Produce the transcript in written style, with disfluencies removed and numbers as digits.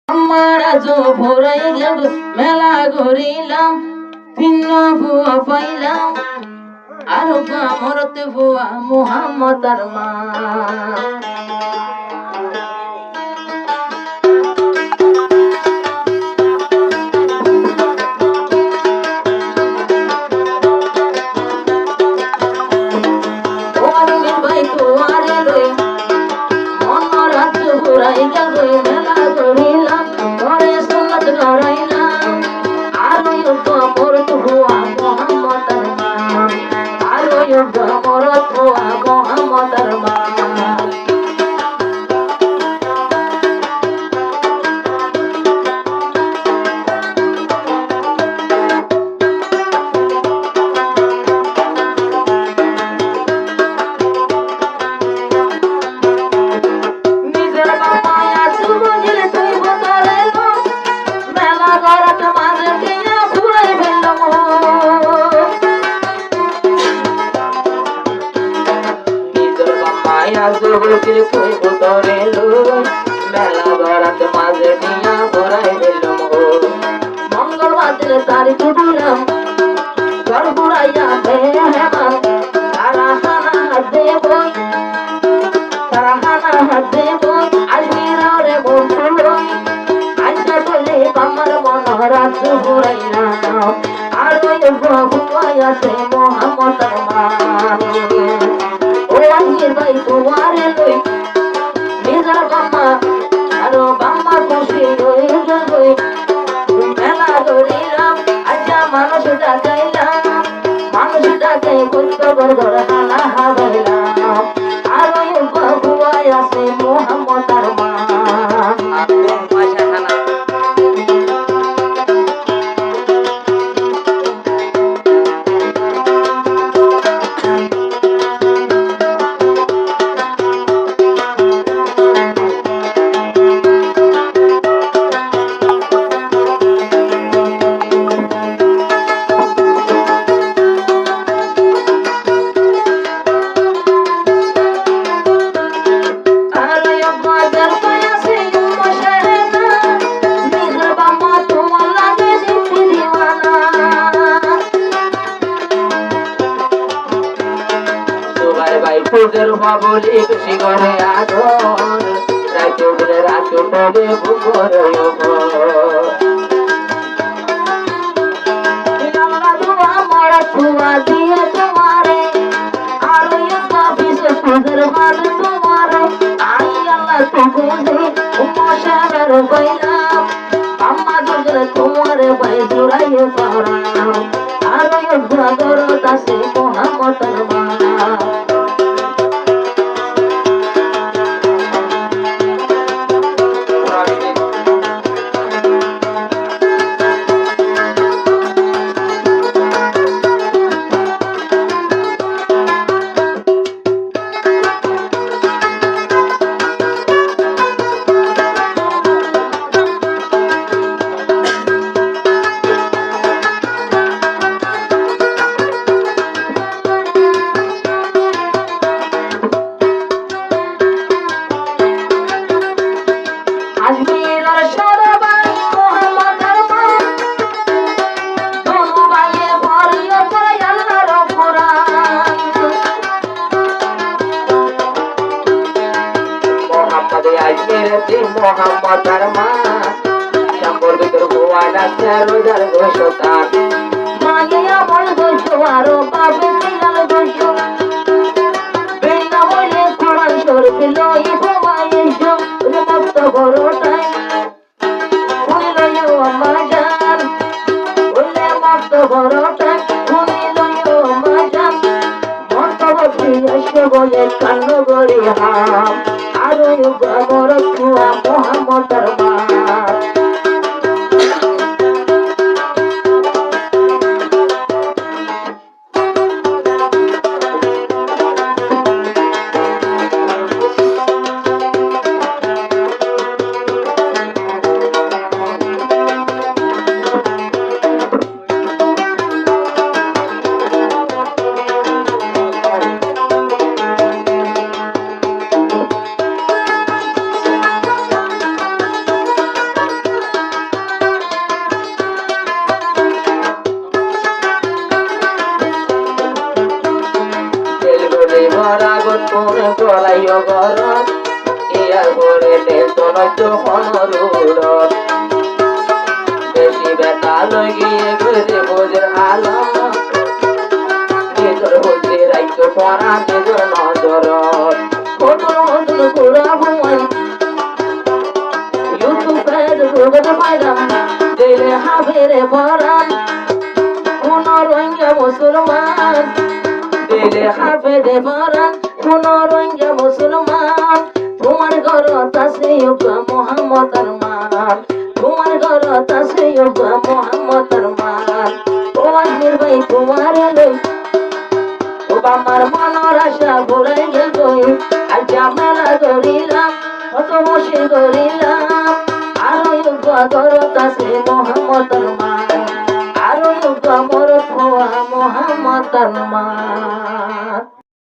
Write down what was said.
আমার আজ ভোরাই গেল মেলা ঘুরিলাম ভিন্ন ভুয়া পাইলাম আর মরতে ভুয়া মোহাম্মদ আর মা মঙ্গলবার তারিখ দিলাম গড়গুড়াইয়া তারা হানা দেব আজমিরে বন্ধু আজকে বলে আমার মন রাত ঘুরাইলাম আর ওই ভুয়াই আছে মোহাম্মদ ও আজমির ভাই তোমারে লই নিজের বাম্মা আরো বাম্মা খুশি হয়ে যাবে মেলা ধরিলাম আচ্ছা মানুষ ডাকাই বলতে গড় হানা হাবাইলাম আর ওই ভুয়াই আছে মোহাম্মদ আর মা বলি খুশি করে আদর রাইতে উঠলে রাত উঠলে বুকর আমার ছুয়া দিয়ে তোমারে আর তোদের ভালো তোমারে আই আল্লাহ তোকে মশার বইলাম আম্মা দুজন তোমারে বাই জুড়াইয়ে পারাম আর ভগরত আছে মোহাম্মদ মা মোহাম্মদ আর মা সম্পর্কিত ভুয়ানা 13,207 মানিয়া বল গোসো আরো পাবে মিলাল গোসো বেলা বলে কোরআন শরীফ লই ভুয়াইছো মত বড়টাই কইলো আমার জান বলে মত বড়টাই কইলো আমার জান মত বড়িয়াছে বলে কান্নো গরি হাম আর আমার ছুয়া মোহাম্মদ আর মা ঘর ইয়ার ঘরে টেনশন হইতো হনরুর বেশি বেটা লই গিয়ে ঘুরে বোঝের আলম নিজের বুদ্ধি রাখতো পড়া নিজের নজর নতুন নতুন পুরা ভুয়াই ইউটিউবের ভুগত পাইলাম দিলে হাবেরে ভরান কোন রোহিঙ্গা মুসলমান দিলে হাবেরে ভরান কোন রোহিঙ্গা মুসলমান তোমার ঘরত আছে মোহাম্মদ আরমান তোমার ঘরত আছে মোহাম্মদ আরমান ও আজমির ভাই তোমার লই ও আমার মনের আশা ভুলাই গেল আর জামেলা করিলাম কত বসে করিলাম আরো ঘরত আছে মোহাম্মদ আরমান আরো মরত মোহাম্মদ আরমান